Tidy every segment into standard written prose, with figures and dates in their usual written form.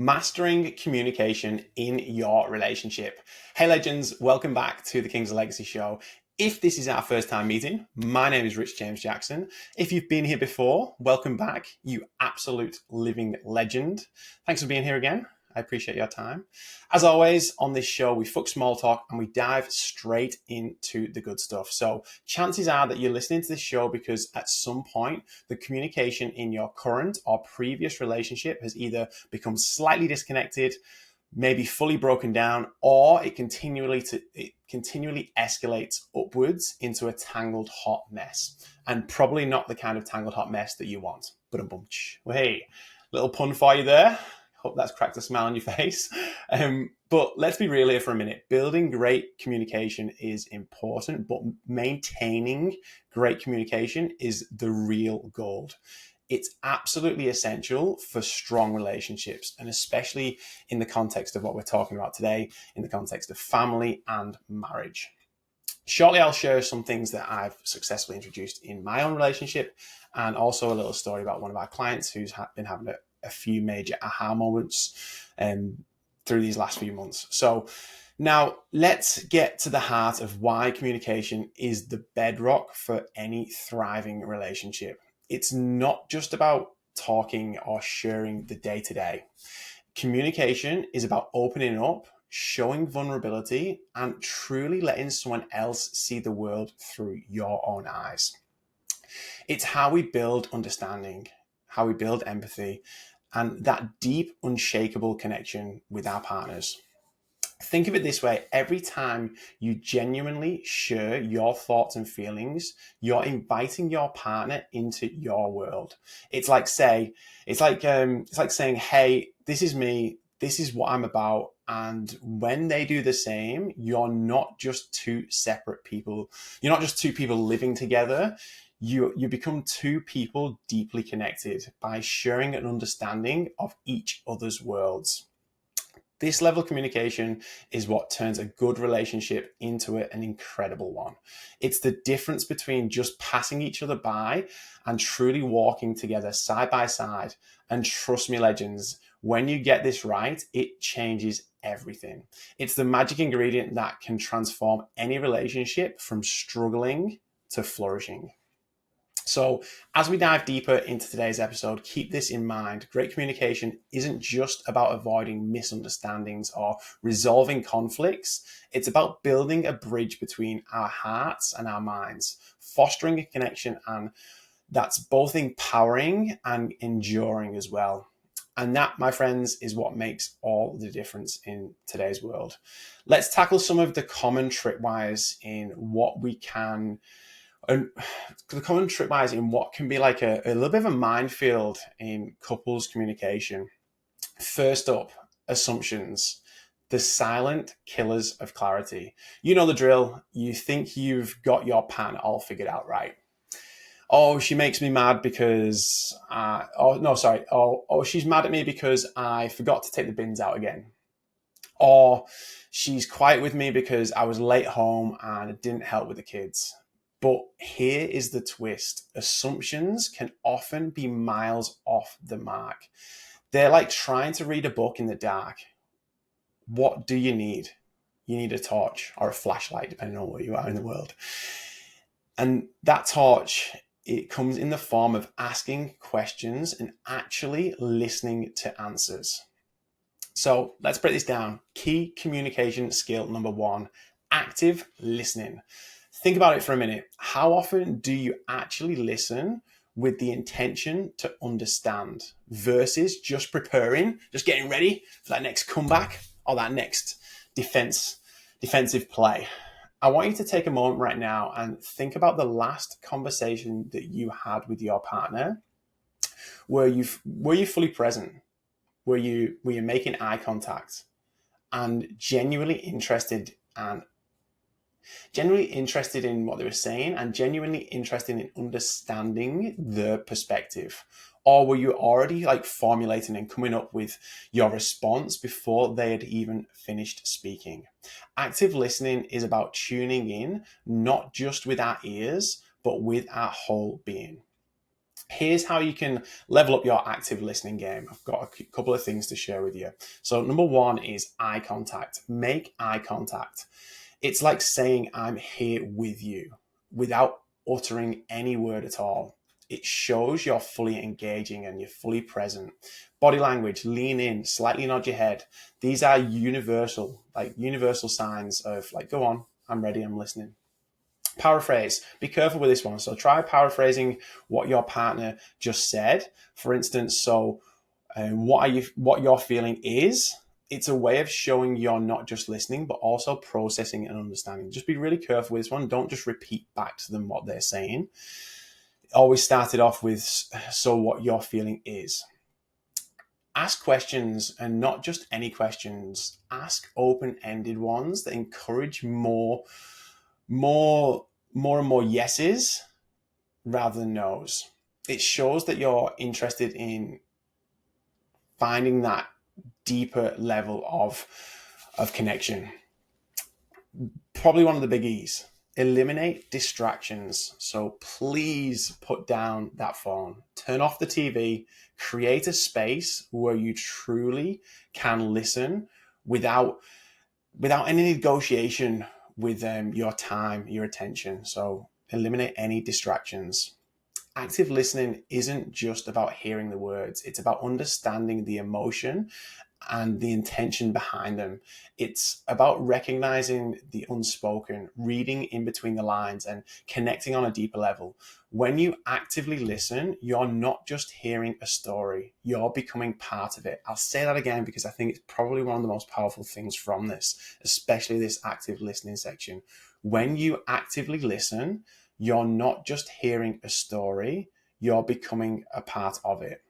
Mastering communication in your relationship. Hey, legends, welcome back to the Kings of Legacy show. If this is our first time meeting, my name is Rich James Jackson. If you've been here before, welcome back, you absolute living legend. Thanks for being here again. I appreciate your time. As always, on this show, we fuck small talk and we dive straight into the good stuff. So chances are that you're listening to this show because at some point, the communication in your current or previous relationship has either become slightly disconnected, maybe fully broken down, or it continually escalates upwards into a tangled hot mess. And probably not the kind of tangled hot mess that you want. But well, hey, little pun for you there. Hope that's cracked a smile on your face. But let's be real here for a minute. Building great communication is important, but maintaining great communication is the real gold. It's absolutely essential for strong relationships, and especially in the context of what we're talking about today, in the context of family and marriage. Shortly, I'll share some things that I've successfully introduced in my own relationship, and also a little story about one of our clients who's been having a few major aha moments through these last few months. So now let's get to the heart of why communication is the bedrock for any thriving relationship. It's not just about talking or sharing the day-to-day. Communication is about opening up, showing vulnerability, and truly letting someone else see the world through your own eyes. It's how we build understanding, how we build empathy, and that deep, unshakable connection with our partners. Think of it this way. Every time you genuinely share your thoughts and feelings, you're inviting your partner into your world. It's like saying, hey, this is me. This is what I'm about. And when they do the same, you're not just two separate people. You're not just two people living together. You become two people deeply connected by sharing an understanding of each other's worlds. This level of communication is what turns a good relationship into an incredible one. It's the difference between just passing each other by and truly walking together side by side. And trust me, legends, when you get this right, it changes everything. It's the magic ingredient that can transform any relationship from struggling to flourishing. So as we dive deeper into today's episode, keep this in mind. Great communication isn't just about avoiding misunderstandings or resolving conflicts. It's about building a bridge between our hearts and our minds, fostering a connection, and that's both empowering and enduring as well. And that, my friends, is what makes all the difference in today's world. Let's tackle some of the common tripwires in what we can and the common tripwires in what can be like a little bit of a minefield in couples communication. First up, assumptions, the silent killers of clarity. You know the drill. You think you've got your partner all figured out, right? Oh, she makes me mad because, she's mad at me because I forgot to take the bins out again. Or she's quiet with me because I was late home and it didn't help with the kids. But here is the twist. Assumptions can often be miles off the mark. They're like trying to read a book in the dark. What do you need? You need a torch or a flashlight, depending on where you are in the world. And that torch, it comes in the form of asking questions and actually listening to answers. So let's break this down. Key communication skill number one, active listening. Think about it for a minute. How often do you actually listen with the intention to understand versus just preparing, just getting ready for that next comeback or that next defensive play? I want you to take a moment right now and think about the last conversation that you had with your partner. Were you fully present? Were you making eye contact and genuinely interested in what they were saying and genuinely interested in understanding the perspective? Or were you already like formulating and coming up with your response before they had even finished speaking? Active listening is about tuning in, not just with our ears, but with our whole being. Here's how you can level up your active listening game. I've got a couple of things to share with you. So number one is eye contact. Make eye contact. It's like saying, I'm here with you without uttering any word at all. It shows you're fully engaging and you're fully present. Body language, lean in, slightly nod your head. These are universal signs of like, go on, I'm ready, I'm listening. Paraphrase. Be careful with this one. So try paraphrasing what your partner just said. For instance, what you're feeling is. It's a way of showing you're not just listening, but also processing and understanding. Just be really careful with this one. Don't just repeat back to them what they're saying. Always start it off with, so what you're feeling is. Ask questions, and not just any questions. Ask open-ended ones that encourage more and more yeses rather than no's. It shows that you're interested in finding that deeper level of connection. Probably one of the big E's. Eliminate distractions. So please put down that phone. Turn off the TV. Create a space where you truly can listen without any negotiation with your time, your attention. So eliminate any distractions. Active listening isn't just about hearing the words. It's about understanding the emotion and the intention behind them. It's about recognizing the unspoken, reading in between the lines, and connecting on a deeper level. When you actively listen, you're not just hearing a story, you're becoming part of it. I'll say that again because I think it's probably one of the most powerful things from this, especially this active listening section. When you actively listen, you're not just hearing a story, you're becoming a part of it.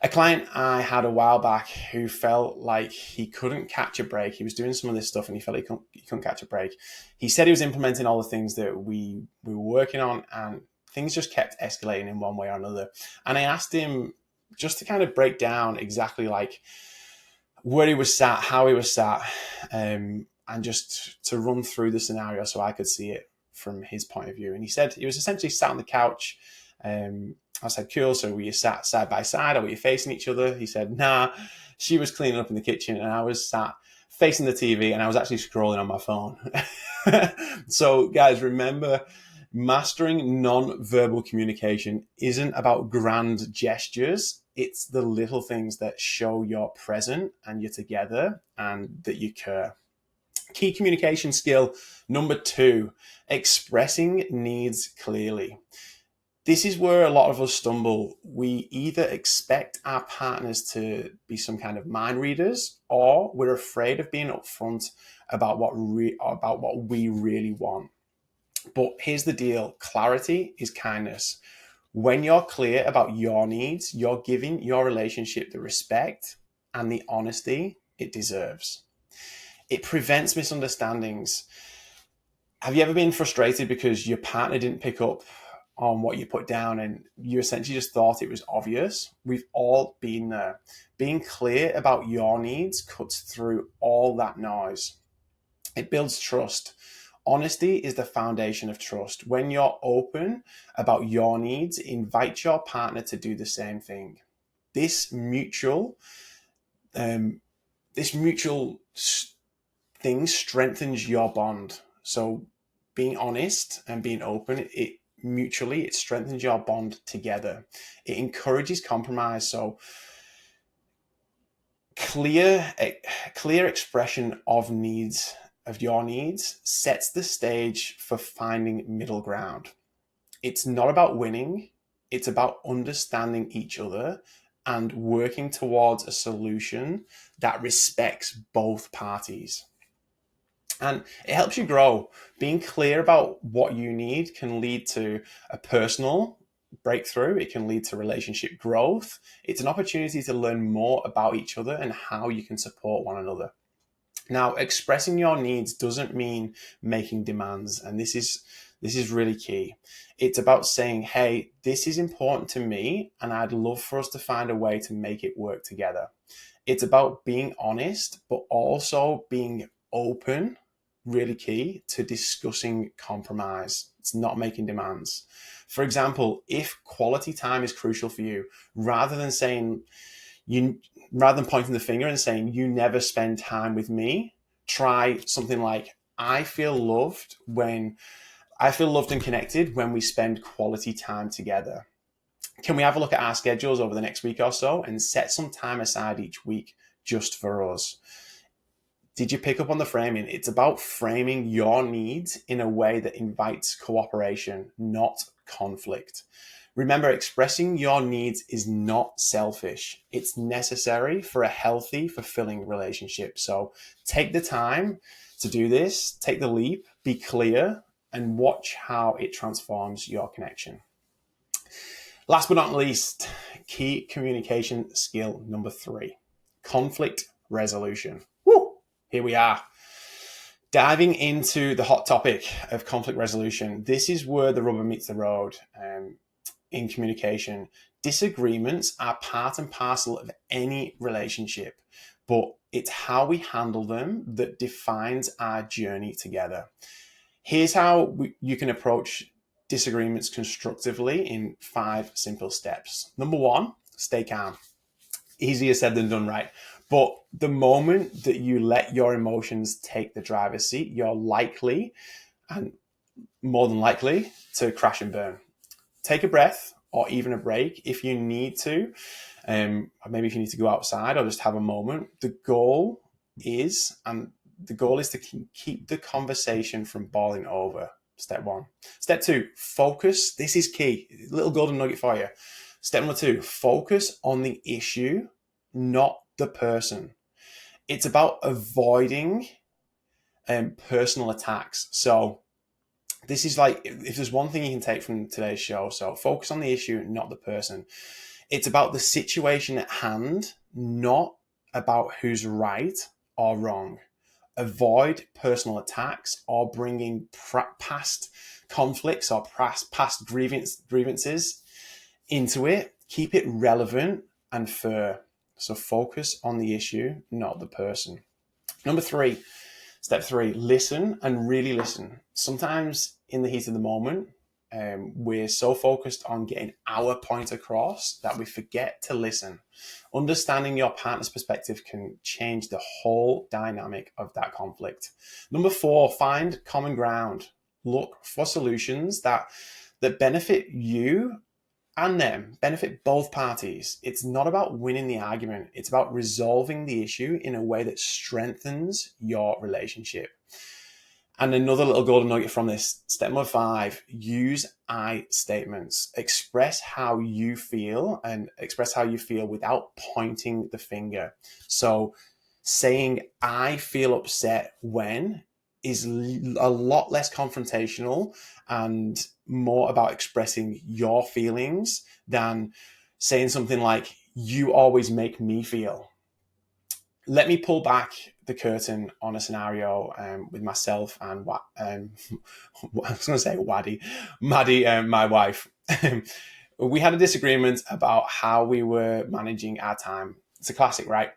A client I had a while back who felt like he couldn't catch a break. He was doing some of this stuff and he felt he couldn't catch a break. He said he was implementing all the things that we were working on, and things just kept escalating in one way or another. And I asked him just to kind of break down exactly like where he was sat, how he was sat, and just to run through the scenario so I could see it from his point of view. And he said he was essentially sat on the couch. I said, cool, so were you sat side by side or were you facing each other? He said, nah, she was cleaning up in the kitchen and I was sat facing the TV and I was actually scrolling on my phone. So guys, remember, mastering non-verbal communication isn't about grand gestures. It's the little things that show you're present and you're together and that you care. Key communication skill number 2, expressing needs clearly. This is where a lot of us stumble. We either expect our partners to be some kind of mind readers, or we're afraid of being upfront about what we really want. But here's the deal. Clarity is kindness. When you're clear about your needs, you're giving your relationship the respect and the honesty it deserves. It prevents misunderstandings. Have you ever been frustrated because your partner didn't pick up on what you put down and you essentially just thought it was obvious? We've all been there. Being clear about your needs cuts through all that noise. It builds trust. Honesty is the foundation of trust. When you're open about your needs, invite your partner to do the same thing. This mutual thing strengthens your bond. So being honest and being open, it strengthens your bond together. It encourages compromise. So clear expression of your needs sets the stage for finding middle ground. It's not about winning. It's about understanding each other and working towards a solution that respects both parties. And it helps you grow. Being clear about what you need can lead to a personal breakthrough. It can lead to relationship growth. It's an opportunity to learn more about each other and how you can support one another. Now, expressing your needs doesn't mean making demands. And this is really key. It's about saying, hey, this is important to me and I'd love for us to find a way to make it work together. It's about being honest, but also being open really key to discussing compromise. It's not making demands. For example, if quality time is crucial for you, rather than saying rather than pointing the finger and saying you never spend time with me, try something like I feel loved and connected when we spend quality time together. Can we have a look at our schedules over the next week or so and set some time aside each week just for us? Did you pick up on the framing? It's about framing your needs in a way that invites cooperation, not conflict. Remember, expressing your needs is not selfish. It's necessary for a healthy, fulfilling relationship. So take the time to do this, take the leap, be clear, and watch how it transforms your connection. Last but not least, key communication skill number 3, conflict resolution. Woo! Here we are. Diving into the hot topic of conflict resolution. This is where the rubber meets the road in communication. Disagreements are part and parcel of any relationship, but it's how we handle them that defines our journey together. Here's how you can approach disagreements constructively in 5 simple steps. Number 1, stay calm. Easier said than done, right? But the moment that you let your emotions take the driver's seat, you're likely, and more than likely, to crash and burn. Take a breath or even a break if you need to. Maybe if you need to go outside or just have a moment. The goal is to keep the conversation from boiling over. Step 1. Step 2, focus. This is key. Little golden nugget for you. Step number 2, focus on the issue, not the person. It's about avoiding personal attacks. So this is like, if there's one thing you can take from today's show, so focus on the issue, not the person. It's about the situation at hand, not about who's right or wrong. Avoid personal attacks or bringing past conflicts or past grievances into it. Keep it relevant and fair. So focus on the issue, not the person. Number 3, step 3, listen and really listen. Sometimes in the heat of the moment, we're so focused on getting our point across that we forget to listen. Understanding your partner's perspective can change the whole dynamic of that conflict. Number 4, find common ground. Look for solutions that benefit you and them, benefit both parties. It's not about winning the argument. It's about resolving the issue in a way that strengthens your relationship. And another little golden nugget from this, step number 5, use I statements. Express how you feel without pointing the finger. So saying I feel upset when is a lot less confrontational and more about expressing your feelings than saying something like, you always make me feel. Let me pull back the curtain on a scenario with myself and I was going to say Maddie, my wife. We had a disagreement about how we were managing our time. It's a classic, right?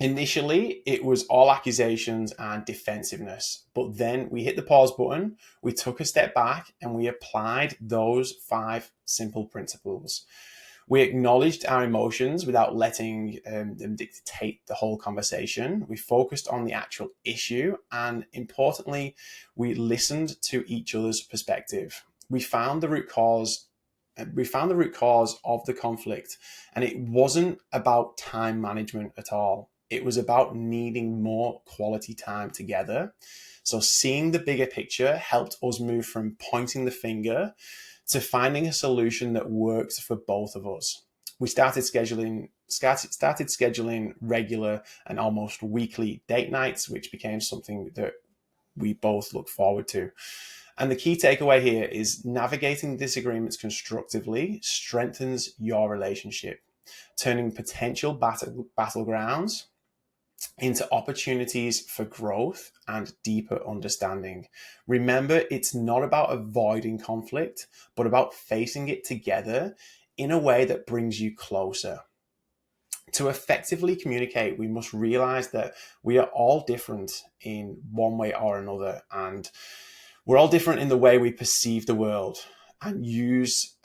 Initially, it was all accusations and defensiveness, but then we hit the pause button, we took a step back, and we applied those 5 simple principles. We acknowledged our emotions without letting them dictate the whole conversation. We focused on the actual issue, and importantly, we listened to each other's perspective. We found the root cause of the conflict, and it wasn't about time management at all. It was about needing more quality time together. So seeing the bigger picture helped us move from pointing the finger to finding a solution that works for both of us. We started scheduling regular and almost weekly date nights, which became something that we both look forward to. And the key takeaway here is navigating disagreements constructively strengthens your relationship, turning potential battlegrounds into opportunities for growth and deeper understanding. Remember, it's not about avoiding conflict, but about facing it together in a way that brings you closer. To effectively communicate, we must realize that we are all different in one way or another, and we're all different in the way we perceive the world, and use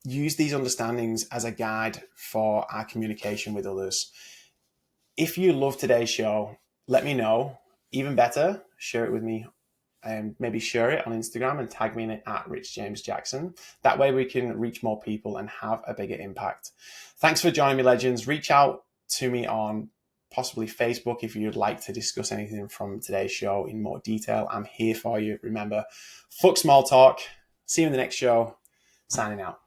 these understandings as a guide for our communication with others. If you love today's show, let me know. Even better, share it with me, and maybe share it on Instagram and tag me in it at Rich James Jackson. That way we can reach more people and have a bigger impact. Thanks for joining me, legends. Reach out to me on possibly Facebook if you'd like to discuss anything from today's show in more detail. I'm here for you. Remember, fuck small talk. See you in the next show. Signing out.